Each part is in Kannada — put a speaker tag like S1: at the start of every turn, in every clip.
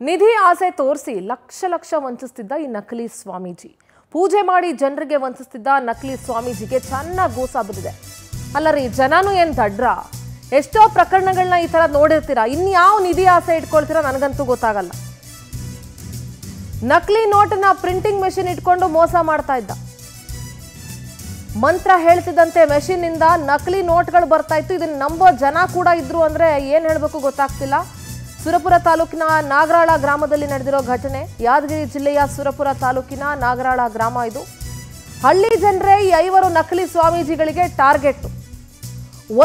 S1: ನಿಧಿ ಆಸೆ ತೋರಿಸಿ ಲಕ್ಷ ಲಕ್ಷ ವಂಚಿಸ್ತಿದ್ದ ಈ ನಕಲಿ ಸ್ವಾಮೀಜಿ, ಪೂಜೆ ಮಾಡಿ ಜನರಿಗೆ ವಂಚಿಸ್ತಿದ್ದ ನಕಲಿ ಸ್ವಾಮೀಜಿಗೆ ಚೆನ್ನಾಗಿ ಗೋಸ ಬಿದ್ದಿದೆ. ಅಲ್ಲರಿ, ಜನನು ಏನು ದಡ್ರ? ಎಷ್ಟೋ ಪ್ರಕರಣಗಳನ್ನ ಈ ತರ ನೋಡಿರ್ತೀರಾ, ಇನ್ಯಾವ ನಿಧಿ ಆಸೆ ಇಟ್ಕೊಳ್ತೀರಾ ನನಗಂತೂ ಗೊತ್ತಾಗಲ್ಲ. ನಕಲಿ ನೋಟನ್ನ ಪ್ರಿಂಟಿಂಗ್ ಮೆಷಿನ್ ಇಟ್ಕೊಂಡು ಮೋಸ ಮಾಡ್ತಾ ಇದ್ದ. ಮಂತ್ರ ಹೇಳ್ತಿದ್ದಂತೆ ಮೆಷಿನ್ ಇಂದ ನಕಲಿ ನೋಟ್ಗಳು ಬರ್ತಾ ಇತ್ತು. ಇದನ್ನ ನಂಬೋ ಜನ ಕೂಡ ಇದ್ರು ಅಂದ್ರೆ ಏನ್ ಹೇಳ್ಬೇಕು ಗೊತ್ತಾಗ್ತಿಲ್ಲ. ಸುರಪುರ ತಾಲೂಕಿನ ನಾಗರಾಳ ಗ್ರಾಮದಲ್ಲಿ ನಡೆದಿರೋ ಘಟನೆ. ಯಾದಗಿರಿ ಜಿಲ್ಲೆಯ ಸುರಪುರ ತಾಲೂಕಿನ ನಾಗರಾಳ ಗ್ರಾಮ ಇದು. ಹಳ್ಳಿ ಜನರೇ ಈ 5 ನಕಲಿ ಸ್ವಾಮೀಜಿಗಳಿಗೆ ಟಾರ್ಗೆಟ್.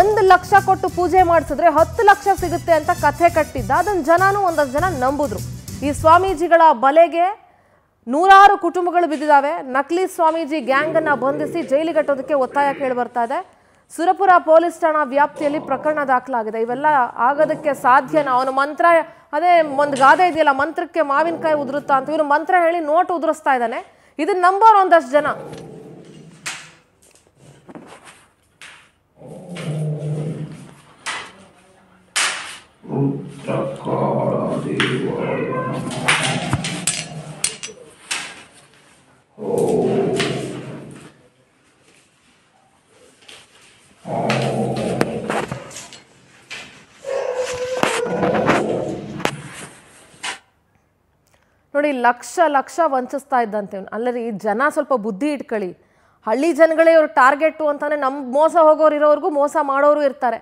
S1: 1 ಲಕ್ಷ ಕೊಟ್ಟು ಪೂಜೆ ಮಾಡಿಸಿದ್ರೆ 10 ಲಕ್ಷ ಸಿಗುತ್ತೆ ಅಂತ ಕಥೆ ಕಟ್ಟಿದ್ದ. ಅದನ್ನ ಜನನು ಒಂದಷ್ಟು ಜನ ನಂಬುದ್ರು. ಈ ಸ್ವಾಮೀಜಿಗಳ ಬಲೆಗೆ ನೂರಾರು ಕುಟುಂಬಗಳು ಬಿದ್ದಿದ್ದಾವೆ. ನಕಲಿ ಸ್ವಾಮೀಜಿ ಗ್ಯಾಂಗ್ ಅನ್ನ ಬಂಧಿಸಿ ಜೈಲಿಗಟ್ಟೋದಕ್ಕೆ ಒತ್ತಾಯ ಕೇಳಿ ಬರ್ತಾ ಇದೆ. ಸುರಪುರ ಪೊಲೀಸ್ ಠಾಣಾ ವ್ಯಾಪ್ತಿಯಲ್ಲಿ ಪ್ರಕರಣ ದಾಖಲಾಗಿದೆ. ಇವೆಲ್ಲ ಆಗೋದಕ್ಕೆ ಸಾಧ್ಯನಾ? ಅವನು ಮಂತ್ರ, ಅದೇ ಒಂದು ಗಾದೆ ಇದೆಯಲ್ಲ, ಮಂತ್ರಕ್ಕೆ ಮಾವಿನಕಾಯಿ ಉದುರುತ್ತಾ ಅಂತ, ಇವನು ಮಂತ್ರ ಹೇಳಿ ನೋಟ್ ಉದುರಿಸ್ತಾ ಇದ್ದಾನೆ. ಇದನ್ನ ನಂಬೋರು ಒಂದಷ್ಟು ಜನ. ನೋಡಿ, ಲಕ್ಷ ಲಕ್ಷ ವಂಚಿಸ್ತಾ ಇದ್ದಂತೆ. ಅಲ್ಲರಿ, ಜನ ಸ್ವಲ್ಪ ಬುದ್ಧಿ ಇಟ್ಕೊಳ್ಳಿ. ಹಳ್ಳಿ ಜನಗಳೇ ಇವ್ರು ಟಾರ್ಗೆಟು ಅಂತಂದರೆ ನಮ್ಮ ಮೋಸ ಹೋಗೋರು ಇರೋರ್ಗೂ ಮೋಸ ಮಾಡೋರು ಇರ್ತಾರೆ.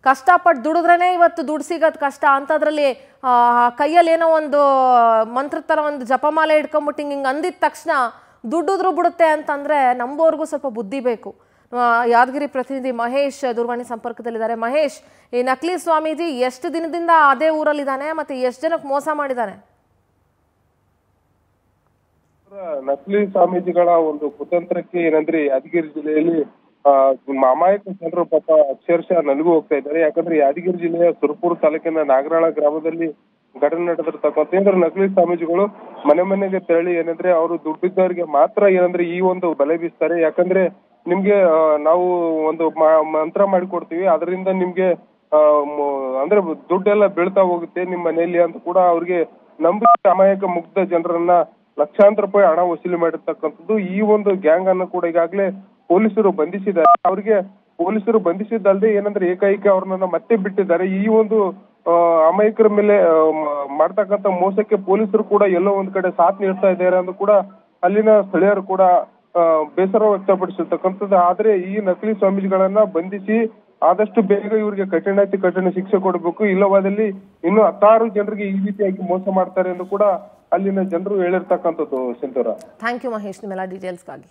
S1: ಕಷ್ಟಪಟ್ಟು ದುಡಿದ್ರೇ ಇವತ್ತು ದುಡ್ಡು ಸಿಗೋದು ಕಷ್ಟ. ಅಂಥದ್ರಲ್ಲಿ ಕೈಯಲ್ಲಿ ಏನೋ ಒಂದು ಮಂತ್ರದ ಥರ ಒಂದು ಜಪಮಾಲೆ ಇಟ್ಕೊಂಬಿಟ್ಟು ಹಿಂಗೆ ಅಂದಿದ ತಕ್ಷಣ ದುಡ್ಡಿದ್ರು ಬಿಡುತ್ತೆ ಅಂತಂದರೆ ನಂಬೋರ್ಗೂ ಸ್ವಲ್ಪ ಬುದ್ಧಿ ಬೇಕು. ಯಾದಗಿರಿ ಪ್ರತಿನಿಧಿ ಮಹೇಶ್ ದೂರವಾಣಿ ಸಂಪರ್ಕದಲ್ಲಿದ್ದಾರೆ. ಮಹೇಶ್, ಈ ನಕಲಿ ಸ್ವಾಮೀಜಿ ಎಷ್ಟು ದಿನದಿಂದ ಅದೇ ಊರಲ್ಲಿದ್ದಾನೆ ಮತ್ತು ಎಷ್ಟು ಜನಕ್ಕೆ ಮೋಸ ಮಾಡಿದ್ದಾನೆ?
S2: ನಕಲಿ ಸ್ವಾಮೀಜಿಗಳ ಒಂದು ಕುತಂತ್ರಕ್ಕೆ ಏನಂದ್ರೆ ಯಾದಗಿರಿ ಜಿಲ್ಲೆಯಲ್ಲಿ ಅಮಾಯಕ ಜನರು ಪಾಪ ಅಕ್ಷರಶಃ ನಲುಗು ಹೋಗ್ತಾ ಇದ್ದಾರೆ. ಯಾಕಂದ್ರೆ ಯಾದಗಿರಿ ಜಿಲ್ಲೆಯ ಸುರಪುರ ತಾಲೂಕಿನ ನಾಗರಾಳ ಗ್ರಾಮದಲ್ಲಿ ಘಟನೆ ನಡೆದಿರ್ತಕ್ಕಂಥ ಏನಂದ್ರೆ ನಕಲಿ ಸ್ವಾಮೀಜಿಗಳು ಮನೆ ಮನೆಗೆ ತೆರಳಿ ಏನಂದ್ರೆ ಅವರು ದುಡ್ಡಿದ್ದವರಿಗೆ ಮಾತ್ರ ಏನಂದ್ರೆ ಈ ಒಂದು ಬಲೆ ಬೀಸ್ತಾರೆ. ಯಾಕಂದ್ರೆ ನಿಮ್ಗೆ ನಾವು ಒಂದು ಮಂತ್ರ ಮಾಡಿಕೊಡ್ತೀವಿ, ಅದರಿಂದ ನಿಮ್ಗೆ ಅಂದ್ರೆ ದುಡ್ಡೆಲ್ಲ ಬೀಳ್ತಾ ಹೋಗುತ್ತೆ ನಿಮ್ಮ ಮನೆಯಲ್ಲಿ ಅಂತ ಕೂಡ ಅವ್ರಿಗೆ ನಂಬಿಕೆ ಅಮಾಯಕ ಮುಗ್ಧ ಜನರನ್ನ ಲಕ್ಷಾಂತರ ರೂಪಾಯಿ ಹಣ ವಸೂಲಿ ಮಾಡಿರ್ತಕ್ಕಂಥದ್ದು. ಈ ಒಂದು ಗ್ಯಾಂಗ್ ಅನ್ನು ಕೂಡ ಈಗಾಗಲೇ ಪೊಲೀಸರು ಬಂಧಿಸಿದ್ದಾರೆ. ಅವ್ರಿಗೆ ಪೊಲೀಸರು ಬಂಧಿಸಿದ್ದಲ್ಲದೆ ಏನಂದ್ರೆ ಏಕೈಕ ಅವ್ರನ್ನ ಮತ್ತೆ ಬಿಟ್ಟಿದ್ದಾರೆ. ಈ ಒಂದು ಅಮಾಯಕರ ಮೇಲೆ ಮಾಡ್ತಕ್ಕಂಥ ಮೋಸಕ್ಕೆ ಪೊಲೀಸರು ಕೂಡ ಎಲ್ಲೋ ಒಂದ್ ಕಡೆ ಸಾಥ್ ನೀಡ್ತಾ ಇದ್ದಾರೆ ಅಂತ ಕೂಡ ಅಲ್ಲಿನ ಸ್ಥಳೀಯರು ಕೂಡ ಬೇಸರ ವ್ಯಕ್ತಪಡಿಸಿರ್ತಕ್ಕಂಥದ್ದು. ಆದ್ರೆ ಈ ನಕಲಿ ಸ್ವಾಮೀಜಿಗಳನ್ನ ಬಂಧಿಸಿ ಆದಷ್ಟು ಬೇಗ ಇವರಿಗೆ ಕಠಿಣ ಶಿಕ್ಷೆ ಕೊಡಬೇಕು. ಇಲ್ಲವಾದಲ್ಲಿ ಇನ್ನು 10 ಜನರಿಗೆ ಈ ರೀತಿಯಾಗಿ ಮೋಸ ಮಾಡ್ತಾರೆ ಎಂದು ಕೂಡ ಅಲ್ಲಿನ ಜನರು ಹೇಳಿರ್ತಕ್ಕಂಥದ್ದು. ಸಿಂಧೂರ,
S1: ಥ್ಯಾಂಕ್ ಯು ಮಹೇಶ್, ನಿಮ್ಮೆಲ್ಲ ಡೀಟೇಲ್ಸ್ಗಾಗಿ.